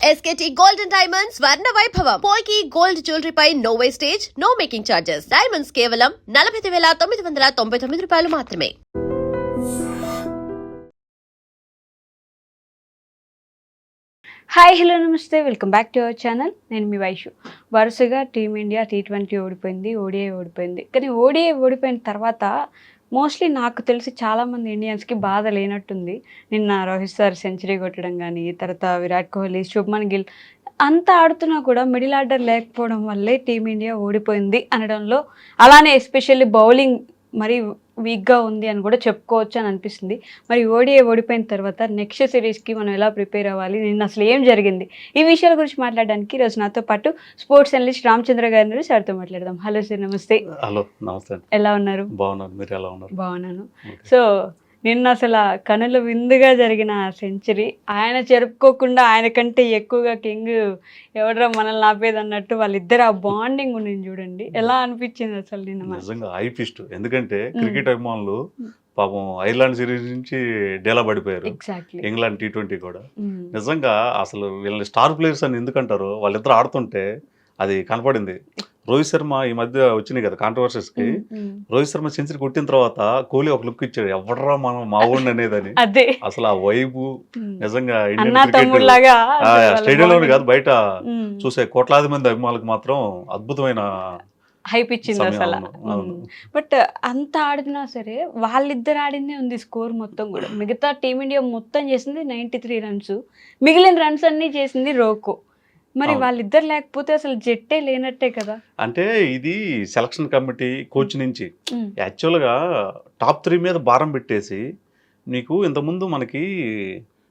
SKT Gold and Diamonds Swarna Vaibhavam. Polki Gold Jewelry pi no wastage, no making charges. Diamonds కేవలం 49,999 రూపాయలు మాత్రమే. Hi hello నమస్తే, welcome back to our channel. నేను మీ వైషు. వరుసగా team India T20 ఓడిపోయింది, ODI ఓడిపోయింది. కానీ ఓడిఐ ఓడిపోయిన తర్వాత మోస్ట్లీ నాకు తెలిసి చాలామంది ఇండియన్స్కి బాధ లేనట్టుంది. నిన్న రోహిత్ సార్ సెంచరీ కొట్టడం కానీ, తర్వాత విరాట్ కోహ్లీ, శుభ్మన్ గిల్ అంతా ఆడుతున్నా కూడా మిడిల్ ఆర్డర్ లేకపోవడం వల్లే టీమిండియా ఓడిపోయింది అనడంలో, అలానే ఎస్పెషల్లీ బౌలింగ్ మరి వీక్గా ఉంది అని కూడా చెప్పుకోవచ్చు అని అనిపిస్తుంది. మరి ఓడిఐ ఓడిపోయిన తర్వాత నెక్స్ట్ సిరీస్కి మనం ఎలా ప్రిపేర్ అవ్వాలి, నిన్న అసలు ఏం జరిగింది, ఈ విషయాల గురించి మాట్లాడడానికి ఈరోజు నాతో పాటు స్పోర్ట్స్ అనలిస్ట్ రామచంద్ర గారు సార్తో మాట్లాడదాం. హలో సార్, నమస్తే. హలో, నమస్తే. ఎలా ఉన్నారు? బాగున్నాను, మీరు ఎలా ఉన్నారు? బాగున్నాను. సో నిన్న అసలు కనుల విందుగా జరిగిన సెంచరీ, ఆయన జరుపుకోకుండా ఆయన కంటే ఎక్కువగా కింగ్ ఎవడరా మనల్ని ఆపేది అన్నట్టు వాళ్ళిద్దరు ఆ బాండింగ్ ఉంది చూడండి, ఎలా అనిపించింది అసలు నిన్న? నిజంగా హై పిస్ట్. ఎందుకంటే క్రికెట్ అభిమానులు పాపం ఐర్లాండ్ సిరీస్ నుంచి డేలా పడిపోయారు, ఇంగ్లాండ్ T20 కూడా. నిజంగా అసలు వీళ్ళని స్టార్ ప్లేయర్స్ అని ఎందుకంటారు, వాళ్ళిద్దరు ఆడుతుంటే అది కనపడింది. రోహిత్ శర్మ ఈ మధ్య వచ్చినాయి కదా కాంట్రవర్సీస్కి, రోహిత్ శర్మ సెంచరీ కొట్టిన తర్వాత కోహ్లీ ఒక లుక్ ఇచ్చాడు, ఎవడరా మనం మా ఊడిని అనేదని. అసలు ఆ వైబు నిజంగా ఇండియన్ క్రికెట్ స్టేడియంలో కాదు, బయట చూసే కోట్లాది మంది అభిమానులకు మాత్రం అద్భుతమైన హైప్ ఇచ్చింది అసలు. బట్ అంత ఆడినా సరే వాళ్ళిద్దరు ఆడిందే ఉంది స్కోర్ మొత్తం కూడా. మిగతా టీమిండియా మొత్తం చేసింది 93 రన్స్, మిగిలిన రన్స్ అన్ని చేసింది రోకో. మరి వాళ్ళిద్దరు లేకపోతే అసలు జట్టే లేనట్టే కదా. అంటే ఇది సెలక్షన్ కమిటీ కోచ్ నుంచి యాక్చువల్గా టాప్ 3 మీద భారం పెట్టేసి, నీకు ఇంతకుముందు మనకి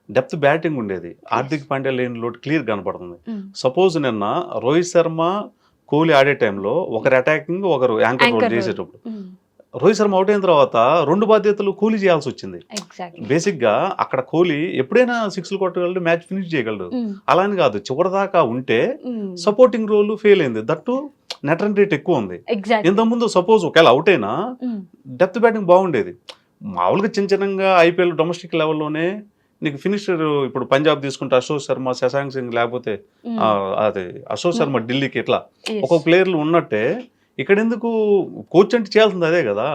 డెప్త్ బ్యాటింగ్ ఉండేది, హార్దిక్ పాండ్యా లేని లోటు క్లియర్ కనపడుతుంది. సపోజ్ నిన్న రోహిత్ శర్మ కోహ్లీ ఆడే టైంలో ఒకరు అటాకింగ్ ఒకరు యాంకర్ రోల్ చేసేటప్పుడు, రోహిత్ శర్మ అవుట్ అయిన తర్వాత 2 బాధ్యతలు కోహ్లీ చేయాల్సి వచ్చింది. బేసిక్ గా అక్కడ కోహ్లీ ఎప్పుడైనా 6లు కొట్టగలడు, మ్యాచ్ ఫినిష్ చేయగలడు. అలా అని కాదు, చివరిదాకా ఉంటే సపోర్టింగ్ రోల్ ఫెయిల్ అయింది. దట్టు నెట్ రన్ రేట్ ఎక్కువ ఉంది. ఇంతకుముందు సపోజ్ ఒకవేళ అవుట్ అయినా డెప్త్ బ్యాటింగ్ బాగుండేది. మామూలుగా చిన్నగా ఐపీఎల్ డొమెస్టిక్ లెవెల్లోనే నీకు ఫినిషర్, ఇప్పుడు పంజాబ్ తీసుకుంటే అశోక్ శర్మ, శశాంక్ సింగ్, లేకపోతే అదే అశోక్ శర్మ ఢిల్లీకి, ఇట్లా ఒక్కొక్క ప్లేయర్లు ఉన్నట్టే ఇక్కడ ఎందుకు కోచ్ అంటే చేయాల్సింది అదే కదా.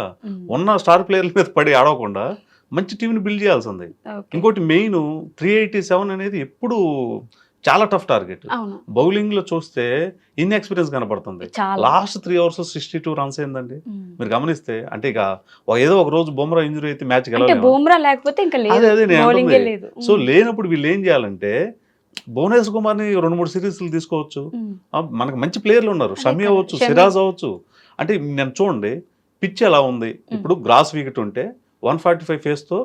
ఉన్న స్టార్ ప్లేయర్ల మీద పడి ఆడకుండా మంచి టీంని బిల్డ్ చేయాల్సింది. ఇంకోటి మెయిన్ 387 అనేది ఎప్పుడు చాలా టఫ్ టార్గెట్. బౌలింగ్ లో చూస్తే ఇన్ఎక్స్పీరియన్స్ కనపడుతుంది. లాస్ట్ 3 అవర్స్ 62 రన్స్ ఏందండి మీరు గమనిస్తే. అంటే ఇక ఏదో ఒక రోజు బుమ్రా ఇంజురీ అయితే మ్యాచ్ గెలవలేదు. సో లేనప్పుడు వీళ్ళు ఏం చేయాలంటే, భువనేశ్వర్ కుమార్ని 2-3 సిరీస్లు తీసుకోవచ్చు. మనకు మంచి ప్లేయర్లు ఉన్నారు, షమి అవ్వచ్చు, సిరాజ్ అవ్వచ్చు. అంటే నేను చూడండి పిచ్ ఎలా ఉంది. ఇప్పుడు గ్రాస్ వికెట్ ఉంటే 145 ఫేస్తో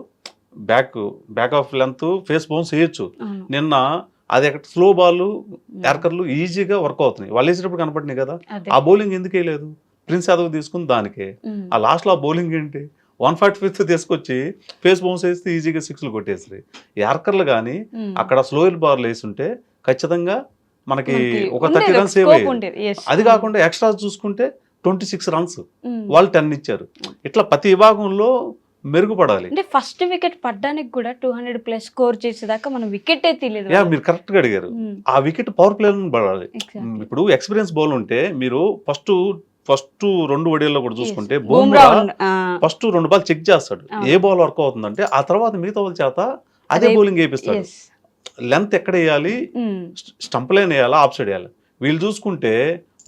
back of length pace bounce వేయచ్చు. నిన్న అది ఎక్కడ స్లో బాల్ యార్కర్లు ఈజీగా వర్క్ అవుతున్నాయి. వాళ్ళు వేసేటప్పుడు కనపడినాయి కదా. ఆ బౌలింగ్ ఎందుకు వేయలేదు? ప్రిన్స్ యాదవ్ తీసుకుని దానికే. ఆ లాస్ట్లో ఆ బౌలింగ్ ఏంటి, 145 తీసుకొచ్చి ఫేస్ బౌన్స్ వేస్తే ఈజీగా 6లు కొట్టేసి. యార్కర్లు కానీ అక్కడ స్లోయర్ బాల్ వేస్తుంటే ఖచ్చితంగా మనకి ఒక 30 రన్స్ సేవ్ అయ్యాయి. అది కాకుండా ఎక్స్ట్రా చూసుకుంటే 26 రన్స్, వాళ్ళు 10 ఇచ్చారు. ఇట్లా ప్రతి విభాగంలో మెరుగుపడాలి. అంటే ఫస్ట్ వికెట్ పడ్డానికి కూడా 200+ స్కోర్ చేసేదాకా మనం వికెట్ తీయలేదు. మీరు కరెక్ట్ గా అడిగారు. ఆ వికెట్ పవర్ ప్లే పడాలి. ఇప్పుడు ఎక్స్పీరియన్స్ బౌల్ ఉంటే మీరు ఫస్ట్ 2 ఓడియాల్లో కూడా చూసుకుంటే బుమ్రా ఫస్ట్ 2 బాల్ చెక్ చేస్తాడు, ఏ బాల్ వర్క్ అవుతుందంటే ఆ తర్వాత మిగతా వాళ్ళ చేత అదే బౌలింగ్ వేపిస్తాడు. లెంత్ ఎక్కడ వేయాలి, స్టంప్ లైన్ వేయాలా, ఆఫ్ సైడ్ వేయాలి. వీళ్ళు చూసుకుంటే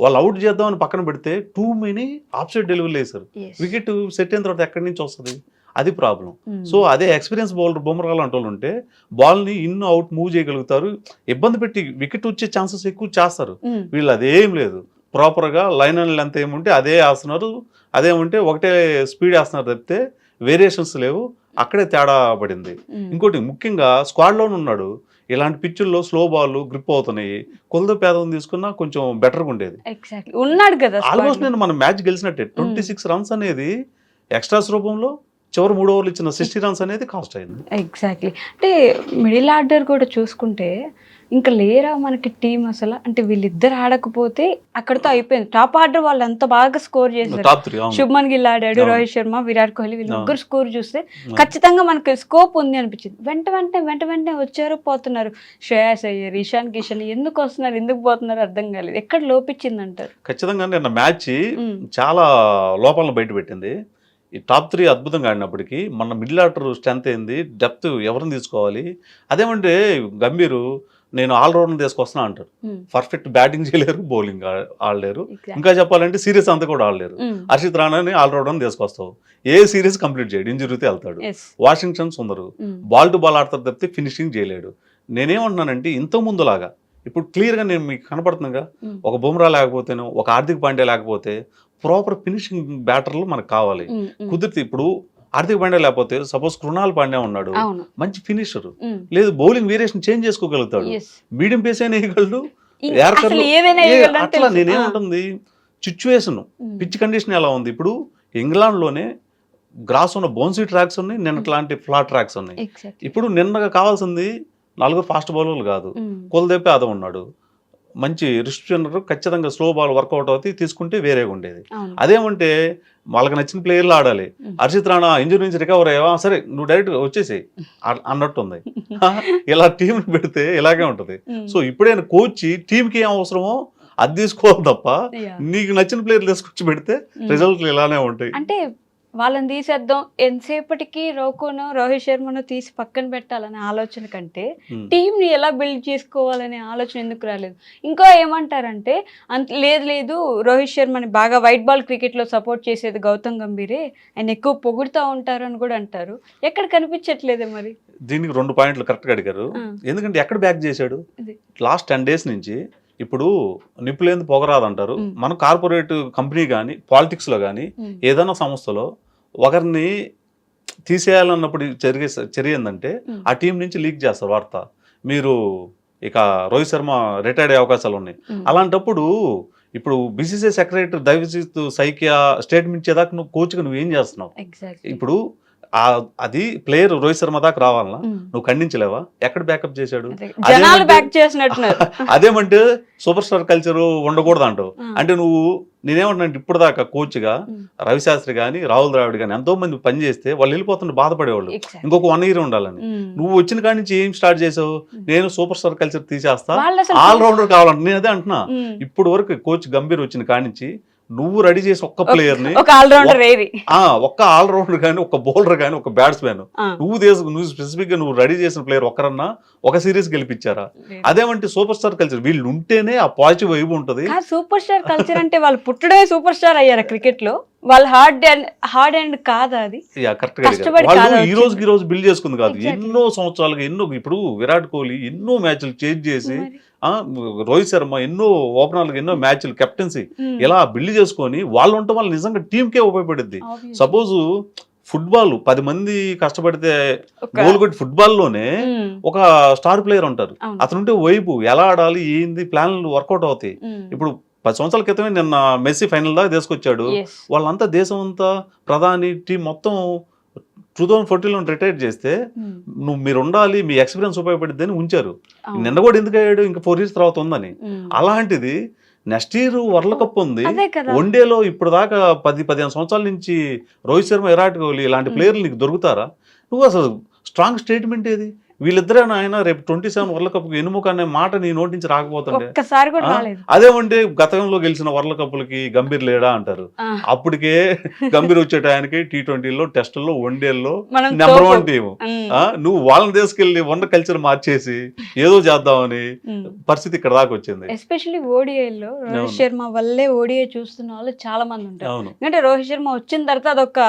వాళ్ళు అవుట్ చేద్దామని పక్కన పెడితే 2 many ఆఫ్ సైడ్ డెలివరీ వేశారు. వికెట్ సెట్ అయిన తర్వాత ఎక్కడి నుంచి వస్తుంది, అది ప్రాబ్లం. సో అదే ఎక్స్పీరియన్స్ బౌలర్ బుమ్రా లాంటి వాళ్ళు ఉంటే బాల్ని ఇన్ అవుట్ మూవ్ చేయగలుగుతారు, ఇబ్బంది పెట్టి వికెట్ వచ్చే ఛాన్సెస్ ఎక్కువ చేస్తారు. వీళ్ళు అదేం లేదు, ప్రాపర్గా లైన్ అండ్ లెంత్ ఏముంటే అదే వేస్తున్నారు, అదేముంటే ఒకటే స్పీడ్ వేస్తున్నారు తప్పితే వేరియేషన్స్ లేవు. అక్కడే తేడా పడింది. ఇంకోటి ముఖ్యంగా స్క్వాడ్లోనే ఉన్నాడు, ఇలాంటి పిచ్చుల్లో స్లో బాల్ గ్రిప్ అవుతున్నాయి. కొలత పేదం తీసుకున్నా కొంచెం బెటర్గా ఉండేది. ఉన్నాడు కదా ఆల్మోస్ట్ నేను మనం మ్యాచ్ గెలిచినట్టే. 26 రన్స్ అనేది ఎక్స్ట్రాస్ రూపంలో చివరి 3 ఓవర్లు ఇచ్చిన 60 రన్స్ అనేది కాస్ట్ అయింది. ఎగ్జాక్ట్లీ. అంటే మిడిల్ ఆర్డర్ కూడా చూసుకుంటే ఇంకా లేరా మనకి టీం అసలు, అంటే వీళ్ళిద్దరు ఆడకపోతే అక్కడతో అయిపోయింది. టాప్ ఆర్డర్ వాళ్ళు ఎంత బాగా స్కోర్ చేశారు. టాప్ 3 శుభ్మన్ గిల్ ఆడాడు, రోహిత్ శర్మ, విరాట్ కోహ్లీ, వీళ్ళు ముగ్గురు స్కోర్ చూస్తే ఖచ్చితంగా మనకి స్కోప్ ఉంది అనిపించింది. వెంట వెంటనే వచ్చారు పోతున్నారు. శ్రేయాస్ అయ్యర్, ఇషాన్ కిషన్ ఎందుకు వస్తున్నారు, ఎందుకు పోతున్నారు అర్థం కాలేదు. ఎక్కడ లోపించింది అంటారు? ఖచ్చితంగా నిన్న మ్యాచ్ చాలా లోపాలను బయట పెట్టింది. ఈ టాప్ 3 అద్భుతంగా ఆడినప్పటికీ మన మిడిల్ ఆర్డర్ స్ట్రెంత్ ఏంది, డెప్త్ ఎవరిని తీసుకోవాలి. అదేమంటే గంభీరు నేను ఆల్రౌండర్ తీసుకొస్తున్నా అంటారు. పర్ఫెక్ట్ బ్యాటింగ్ చేయలేరు, బౌలింగ్ ఆడలేరు, ఇంకా చెప్పాలంటే సిరీస్ అంతా కూడా ఆడలేరు. హర్షిత్ రాణాని ఆల్రౌండర్ తీసుకొస్తావు, ఏ సిరీస్ కంప్లీట్ చేయడు, ఇంజురీతో వెళ్తాడు. వాషింగ్టన్ సుందరు బాల్ టు బాల్ ఆడతారు తప్పితే ఫినిషింగ్ చేయలేడు. నేనేమంటున్నానంటే ఇంత ముందులాగా ఇప్పుడు క్లియర్గా నేను మీకు కనపడుతున్నాగా, ఒక బుమ్రా లేకపోతేనో ఒక హార్దిక్ పాండ్యా లేకపోతే ప్రాపర్ ఫినిషింగ్ బ్యాటర్లు మనకు కావాలి. కుదిరితే ఇప్పుడు హార్దిక్ పాండ్యా లేకపోతే సపోజ్ కృణాల్ పాండ్యా ఉన్నాడు, మంచి ఫినిషర్, లేదు బౌలింగ్ వేరియేషన్ చేంజ్ చేసుకోగలుగుతాడు, మీడియం పేస్ అయినా వేయగలడు, అట్లా నేనేమంటుంది సిచ్యువేషన్ పిచ్ కండిషన్ ఎలా ఉంది. ఇప్పుడు ఇంగ్లాండ్లోనే గ్రాస్ ఉన్న బౌన్సీ ట్రాక్స్ ఉన్నాయి, నిన్నట్లాంటి ఫ్లాట్ ట్రాక్స్ ఉన్నాయి. ఇప్పుడు నిన్నగా కావాల్సింది 4 ఫాస్ట్ బౌలర్లు కాదు, కులదీప్ యాదవ్ ఉన్నాడు, మంచి రిస్ట్రిక్టర్, ఖచ్చితంగా స్లో బాల్ వర్కౌట్ అవుతాయి, తీసుకుంటే వేరేగా ఉండేది. అదేమంటే వాళ్ళకి నచ్చిన ప్లేయర్లు ఆడాలి. హర్షిత్ రాణా ఇంజరీ నుంచి రికవర్ అయ్యావా, సరే నువ్వు డైరెక్ట్ వచ్చేసేయి అన్నట్టు ఉంది. ఇలా టీం పెడితే ఇలాగే ఉంటది. సో ఇప్పుడైనా కోచ్ టీంకి ఏం అవసరమో అది తీసుకోవాలి తప్ప నీకు నచ్చిన ప్లేయర్లు తీసుకొచ్చి పెడితే రిజల్ట్లు ఇలానే ఉంటాయి. అంటే వాళ్ళని తీసేద్దాం, ఎంతసేపటికి రోహిత్ శర్మను తీసి పక్కన పెట్టాలనే ఆలోచన కంటే టీంని ఎలా బిల్డ్ చేసుకోవాలనే ఆలోచన ఎందుకు రాలేదు? ఇంకో ఏమంటారంటే లేదు రోహిత్ శర్మని బాగా వైట్ బాల్ క్రికెట్లో సపోర్ట్ చేసేది గౌతమ్ గంభీరే, ఆయన ఎక్కువ పొగుడుతూ ఉంటారు అని కూడా అంటారు. ఎక్కడ కనిపించట్లేదే మరి? దీనికి 2 పాయింట్లు కరెక్ట్గా అడిగారు. ఎందుకంటే ఎక్కడ బ్యాక్ చేశాడు లాస్ట్ 10 days నుంచి. ఇప్పుడు నిప్పులేంది పొగరాదంటారు. మనం కార్పొరేట్ కంపెనీ కానీ పాలిటిక్స్లో కానీ ఏదైనా సంస్థలో ఒకరిని తీసేయాలన్నప్పుడు జరిగే చర్య ఏంటంటే ఆ టీం నుంచి లీక్ చేస్తారు వార్త, మీరు ఇక రోహిత్ శర్మ రిటైర్డ్ అయ్యే అవకాశాలు ఉన్నాయి. అలాంటప్పుడు ఇప్పుడు బీసీసీఐ సెక్రటరీ దయచేసి సైకియా స్టేట్మెంట్ ఇచ్చేదాకా నువ్వు కోచ్గా నువ్వు ఏం చేస్తున్నావు? ఇప్పుడు అది ప్లేయర్ రోహిత్ శర్మ దాకా రావాలన్నా నువ్వు ఖండించలేవా? ఎక్కడ బ్యాకప్ చేశాడు? అదేమంటే సూపర్ స్టార్ కల్చర్ ఉండకూడదు అంటావు. అంటే నువ్వు నేనేమంటున్నా, ఇప్పుడు దాకా కోచ్గా రవిశాస్త్రి కానీ రాహుల్ ద్రావిడ్ కానీ ఎంతో మంది పని చేస్తే వాళ్ళు వెళ్ళిపోతుంటే బాధపడేవాళ్ళు, ఇంకొక 1 year ఉండాలని. నువ్వు వచ్చిన కాడి నుంచి ఏం స్టార్ట్ చేసావు? నేను సూపర్ స్టార్ కల్చర్ తీసేస్తా, ఆల్రౌండర్ కావాలంట. నేను అదే అంటున్నా, ఇప్పుడు వరకు కోచ్ గంభీర్ వచ్చిన కాడి నుంచి నువ్వు రెడీ చేసి ఒక్క ప్లేయర్ ని, ఒక్క ఆల్రౌండర్ కానీ, ఒక బౌలర్ కానీ, ఒక బ్యాట్స్మెన్ నువ్వు స్పెసిఫిక్ గా నువ్వు రెడీ చేసిన ప్లేయర్ ఒక్కరన్నా ఒక సిరీస్ గెలిపించారా? అదేమంటే సూపర్ స్టార్ కల్చర్ వీళ్ళు ఉంటేనే ఆ పాజిటివ్ వైబ్ ఉంటది. సూపర్ స్టార్ కల్చర్ అంటే వాళ్ళు పుట్టడే సూపర్ స్టార్ అయ్యారు క్రికెట్ లో, వాళ్ళు హార్డ్ అండ్ కాదా అది? ఈ రోజు బిల్డ్ చేసుకుంది కాదు, ఎన్నో సంవత్సరాలుగా ఇప్పుడు విరాట్ కోహ్లీ ఎన్నో మ్యాచ్లు చేంజ్ చేసి, రోహిత్ శర్మ ఎన్నో ఓపెనర్లకు ఎన్నో మ్యాచ్లు కెప్టెన్సీ ఇలా బిల్డ్ చేసుకొని వాళ్ళు ఉండటం వల్ల నిజంగా టీంకే ఉపయోగపడుద్ది. సపోజ్ ఫుట్బాల్ 10 మంది కష్టపడితే గోల్ కొట్టి ఫుట్బాల్లోనే ఒక స్టార్ ప్లేయర్ ఉంటారు, అతనుంటే వైపు ఎలా ఆడాలి ఏంది ప్లాన్లు వర్కౌట్ అవుతాయి. ఇప్పుడు 10 సంవత్సరాల క్రితమే నిన్న మెస్సీ ఫైనల్ దాకా తీసుకొచ్చాడు. వాళ్ళంతా దేశం అంతా ప్రధాని టీం మొత్తం 2014లో రిటైర్ చేస్తే మీరు ఉండాలి, మీ ఎక్స్పీరియన్స్ ఉపయోగపడుద్ది అని ఉంచారు. నిన్న కూడా ఎందుకు అయ్యాడు, ఇంకా 4 years తర్వాత ఉందని. అలాంటిది నెక్స్ట్ ఇయర్ వరల్డ్ కప్ ఉంది, వన్డేలో ఇప్పుడు దాకా 10-15 సంవత్సరాల నుంచి రోహిత్ శర్మ, విరాట్ కోహ్లీ ఇలాంటి ప్లేయర్లు నీకు దొరుకుతారా? నువ్వు అసలు స్ట్రాంగ్ స్టేట్మెంట్ ఏది? వీళ్ళిద్దరే ఆయన రేపు 27 వరల్డ్ కప్ ఎన్నుముక అనే మాట నీ నోటి నుంచి రాకపోతుండే. అదేమంటే గతంలో గెలిచిన వరల్డ్ కప్లకి గంభీర్ లేడా అంటారు. అప్పటికే గంభీర్ వచ్చే టయానికి T20లో, టెస్టుల్లో, వన్డేల్లో నెంబర్ 1 టీం. నువ్వు వాళ్ళని తీసుకెళ్లి వన్ కల్చర్ మార్చేసి ఏదో చేద్దామని పరిస్థితి ఇక్కడ దాకా వచ్చింది. ఎస్పెషల్లీ ఓడిఐలో రోహిత్ శర్మ వల్లే ఓడిఐ చూస్తున్న వాళ్ళు చాలా మంది ఉంటారు. ఎందుకంటే రోహిత్ శర్మ వచ్చిన తర్వాత అదొక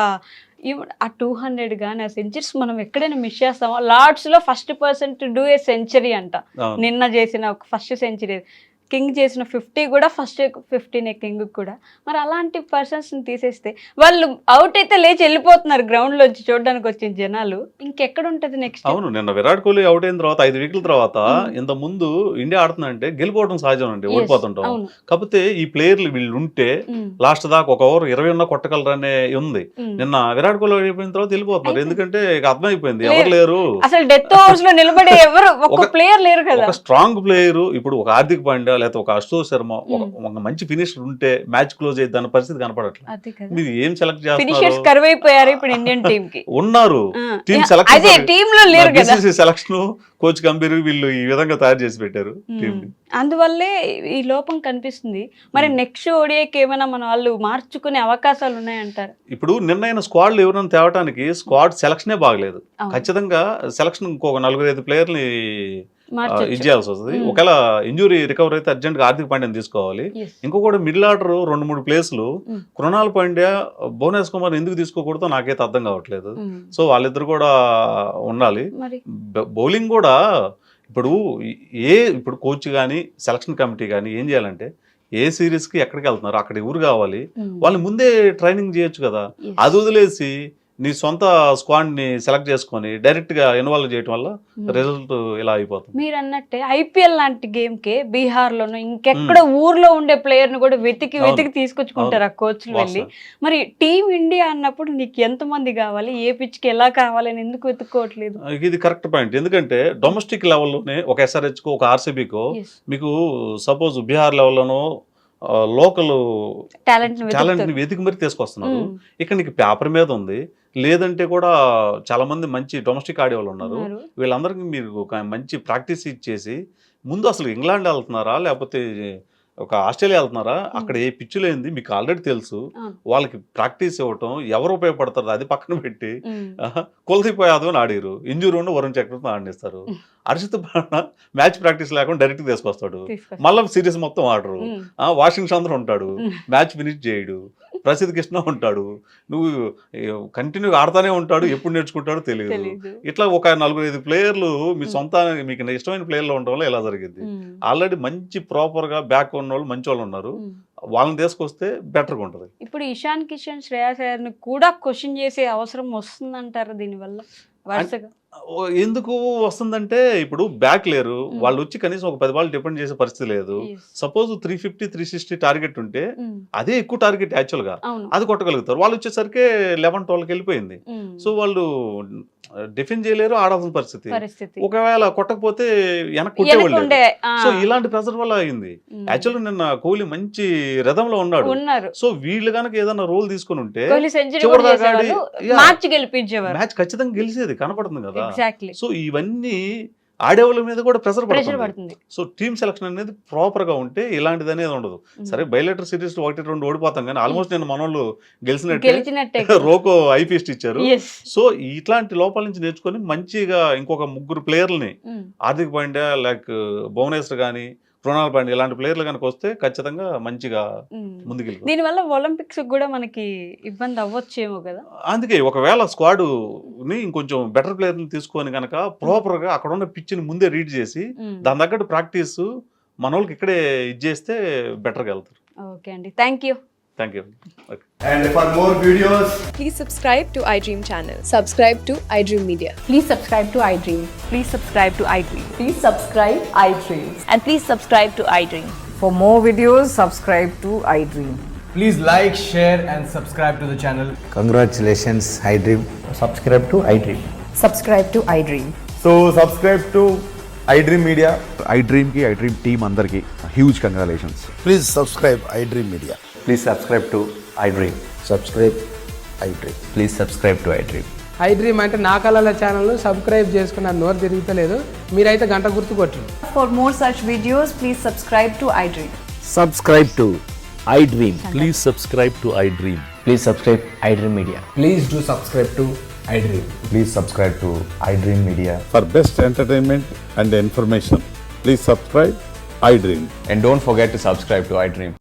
ఆ 200 కానీ ఆ సెంచరీస్ మనం ఎక్కడైనా మిస్ చేస్తామో. లార్డ్స్ లో first person to do a century అంట, నిన్న చేసిన ఒక ఫస్ట్ సెంచరీ. కింగ్ చేసిన 50 కూడా ఫస్ట్ 15 కింగ్ కూడా. మరి అలాంటి పర్సన్స్ని తీసేస్తే వాళ్ళు అవుట్ అయితే లేచి వెళ్ళిపోతున్నారు గ్రౌండ్లోంచి చూడడానికి వచ్చిన జనాలు, ఇంకెక్కడ ఉంటుంది నెక్స్ట్? అవును, నిన్న విరాట్ కోహ్లీ అవుట్ అయిన తర్వాత 5 వికెట్ల తర్వాత ఇంత ముందు ఇండియా ఆడుతుందంటే గెలిపోవడం సహజం అండి, ఓడిపోతుంటాం. అవును. కాకపోతే ఈ ప్లేయర్లు వీళ్ళు ఉంటే లాస్ట్ దాకా ఒక ఓవర్ 20 ఉన్నా కొట్టగలరనే ఉంది. నిన్న విరాట్ కోహ్లీ అయిపోయిన తర్వాత వెళ్ళిపోతున్నారు, ఎందుకంటే ఇక అర్థమైపోయింది ఎవరు లేరు. అసలు డెత్ ఓవర్స్ లో నిలబడే ఎవరు ఒక ప్లేయర్ లేరు కదా. ఒక స్ట్రాంగ్ ప్లేయర్ ఇప్పుడు ఒక హార్దిక్ పాండ్యా లేకపోతే ఒక అశోక్ శర్మ ఒక మంచి ఫినిషర్ ఉంటే మ్యాచ్ క్లోజ్ అయ్యి దాని పరిస్థితి కనపడట్లేదు. మీరు ఏం సెలెక్ట్ ఫినిషర్స్ చేస్తున్నారు? కరువైపోయారు ఇప్పుడు ఇండియన్ టీమ్ కి. ఉన్నారు, టీమ్ అదే టీమ్ లో లేరు కదా. సెలక్షన్ కోచ్ గంభీర్ వీళ్ళు ఈ విధంగా తయారు చేసి పెట్టారు టీమ్ ని. అందువల్లే ఈ లోపం కనిపిస్తుంది. మరి నెక్స్ట్ ఓడిఐకి ఏమైనా మన వాళ్ళు మార్చుకునే అవకాశాలు ఉన్నాయంటారు? ఇప్పుడు నిన్నైన స్క్వాడ్లు ఎవరైనా తేవడానికి స్క్వాడ్ సెలక్షనే బాగలేదు. ఖచ్చితంగా సెలక్షన్ ఇంకొక 4-5 ప్లేయర్ని ఇచ్చేయాల్సి వస్తుంది. ఒకవేళ ఇంజురీ రికవర్ అయితే అర్జెంట్ గా హార్దిక్ పాండ్యాని తీసుకోవాలి. ఇంకొకటి మిడిల్ ఆర్డర్ 2-3 ప్లేస్లు కృణాల్ పాండ్యా, భువనేశ్వర్ కుమార్ ఎందుకు తీసుకోకూడదో నాకైతే అర్థం కావట్లేదు. సో వాళ్ళిద్దరు కూడా ఉండాలి. బౌలింగ్ కూడా ఇప్పుడు కోచ్ కానీ సెలక్షన్ కమిటీ కానీ ఏం చేయాలంటే ఏ సిరీస్కి ఎక్కడికి వెళ్తున్నారు అక్కడ ఎవరు కావాలి వాళ్ళు ముందే ట్రైనింగ్ చేయొచ్చు కదా. అది వదిలేసి నీ సొంత స్క్వాడ్ని సెలెక్ట్ చేసుకొని డైరెక్ట్గా ఇన్వాల్వ్ చేయడం వల్ల రిజల్ట్ ఇలా అయిపోతుంది. మీరు అన్నట్టే ఐపీఎల్ లాంటి గేమ్కే బీహార్లోనూ ఇంకెక్కడ ఊర్లో ఉండే ప్లేయర్ని కూడా వెతికి తీసుకొచ్చుకుంటారు ఆ కోచ్లు వెళ్ళి. మరి టీం ఇండియా అన్నప్పుడు నీకు ఎంతమంది కావాలి, ఏ పిచ్కి ఎలా కావాలని ఎందుకు వెతుక్కోవట్లేదు? ఇది కరెక్ట్ పాయింట్. ఎందుకంటే డొమెస్టిక్ లెవెల్లోనే ఒక ఎస్ఆర్హెచ్కో ఒక ఆర్సీబీకో మీకు సపోజ్ బీహార్ లెవెల్లోనో లోకల్ టాలెంట్ని వెతికి మరి తీసుకొస్తున్నారు. ఇక్కడ నీకు పేపర్ మీద ఉంది, లేదంటే కూడా చాలా మంది మంచి డొమెస్టిక్ ఆడేవాళ్ళు ఉన్నారు. వీళ్ళందరికీ మీరు ఒక మంచి ప్రాక్టీస్ ఇచ్చేసి ముందు అసలు ఇంగ్లాండ్ వెళ్తున్నారా లేకపోతే ఒక ఆస్ట్రేలియా వెళ్తున్నారా, అక్కడ ఏ పిచ్చు లేనిది మీకు ఆల్రెడీ తెలుసు. వాళ్ళకి ప్రాక్టీస్ ఇవ్వటం ఎవరు ఉపయోగపడతారు అది పక్కన పెట్టి కులదీప్ యాదవ్ ఆడారు, ఇంజూరీ ఉండి వరుణ్ చక్రవర్తి ఆడిస్తారు. హర్షిత్ పాండ్యా మ్యాచ్ ప్రాక్టీస్ లేకుండా డైరెక్ట్ తీసుకొస్తాడు, మళ్ళీ సిరీస్ మొత్తం ఆడరు. వాషింగ్ చంద్ర ఉంటాడు, మ్యాచ్ ఫినిష్ చేయడు. ప్రసిద్ధ్ కృష్ణ ఉంటాడు, నువ్వు కంటిన్యూగా ఆడుతూనే ఉంటాడు, ఎప్పుడు నేర్చుకుంటాడో తెలియదు. ఇట్లా ఒక 4-5 ప్లేయర్లు మీ సొంత మీకు ఇష్టమైన ప్లేయర్లు ఉండడం వల్ల ఇలా జరిగింది. ఆల్రెడీ మంచి ప్రాపర్గా బ్యాక్ ఉన్న వాళ్ళు మంచి వాళ్ళు ఉన్నారు, వాళ్ళని తీసుకొస్తే బెటర్గా ఉంటుంది. ఇప్పుడు ఇషాన్ కిషన్, శ్రేయస్ అయ్యర్ని కూడా క్వశ్చన్ చేసే అవసరం వస్తుందంటారు దీనివల్ల? ఎందుకు వస్తుందంటే ఇప్పుడు బ్యాక్ లేరు, వాళ్ళు వచ్చి కనీసం ఒక 10 బాల్ డిపెండ్ చేసే పరిస్థితి లేదు. సపోజ్ 350-360 టార్గెట్ ఉంటే అదే ఎక్కువ టార్గెట్ యాక్చువల్ గా, అది కొట్టగలుగుతారు. వాళ్ళు వచ్చేసరికి 11-12కి వెళ్ళిపోయింది. సో వాళ్ళు డిఫెండ్ చేయలేరు, ఆడాల్సిన పరిస్థితి. ఒకవేళ కొట్టకపోతే వెనక్కి కొట్టేవాళ్ళు. సో ఇలాంటి ప్రెషర్ వల్ల అయింది. యాక్చువల్గా నిన్న కోహ్లీ మంచి రథంలో ఉన్నాడు. సో వీళ్ళు కనుక ఏదైనా రోల్ తీసుకుని ఉంటే మ్యాచ్ ఖచ్చితంగా గెలిచేది కనపడుతుంది కదా. సో ఇవన్నీ ఆడేవాళ్ళ మీద కూడా ప్రెషర్ పడుతుంది. సో టీమ్ సెలక్షన్ అనేది ప్రాపర్ గా ఉంటే ఇలాంటిది అనేది ఉండదు. సరే బైలేటర్ సిరీస్ 1-2 ఓడిపోతాం కానీ ఆల్మోస్ట్ నేను మనోళ్ళు గెలిచినట్టే రోకో ఐపీఎస్ట్ ఇచ్చారు. సో ఇట్లాంటి లోపాల నుంచి నేర్చుకొని మంచిగా ఇంకొక 3 ప్లేయర్లని హార్దిక్ పాండ్యా లైక్ భువనేశ్వర్ కానీ కృణాల్ పాండ్యా ఇలాంటి ప్లేయర్లు కనుక వస్తే ఖచ్చితంగా మంచిగా ముందుకెళ్ళి దీనివల్ల ఒలింపిక్స్ కూడా మనకి ఇబ్బంది అవ్వచ్చేమో కదా. అందుకే ఒకవేళ స్క్వాడ్ ని ఇంకొంచెం బెటర్ ప్లేయర్ని తీసుకొని కనుక ప్రాపర్ గా అక్కడ ఉన్న పిచ్ ని ముందే రీడ్ చేసి దాని తగ్గట్టు ప్రాక్టీస్ మన వాళ్ళకి ఇక్కడే ఇది చేస్తే బెటర్గా వెళ్తారు. ఓకే అండి, thank you. Thank you. Okay. And for more videos, please subscribe to iDream channel. Subscribe to iDream Media. Please subscribe to iDream. Please subscribe to iDream. Please subscribe iDream. And please subscribe to iDream. For more videos, subscribe to iDream. please like, share and subscribe to the channel. Congratulations, iDream. Subscribe to iDream. Subscribe to iDream. So subscribe to iDream Media. iDream ki iDream team andarki huge congratulations. Please subscribe iDream Media. Please subscribe to iDream. Subscribe iDream. Please subscribe to iDream. iDream అంటే నా కళల ఛానల్ను subscribe చేసుకున్న నోరు తిరుగుతలేదు, మీరైతే గంట గుర్తు కొట్టండి. For more such videos, please subscribe to iDream. Subscribe to iDream. Please subscribe to iDream. Please subscribe iDream Media. Please do subscribe to iDream. Please subscribe to iDream Media. For best entertainment and information, please subscribe iDream. And don't forget to subscribe to iDream.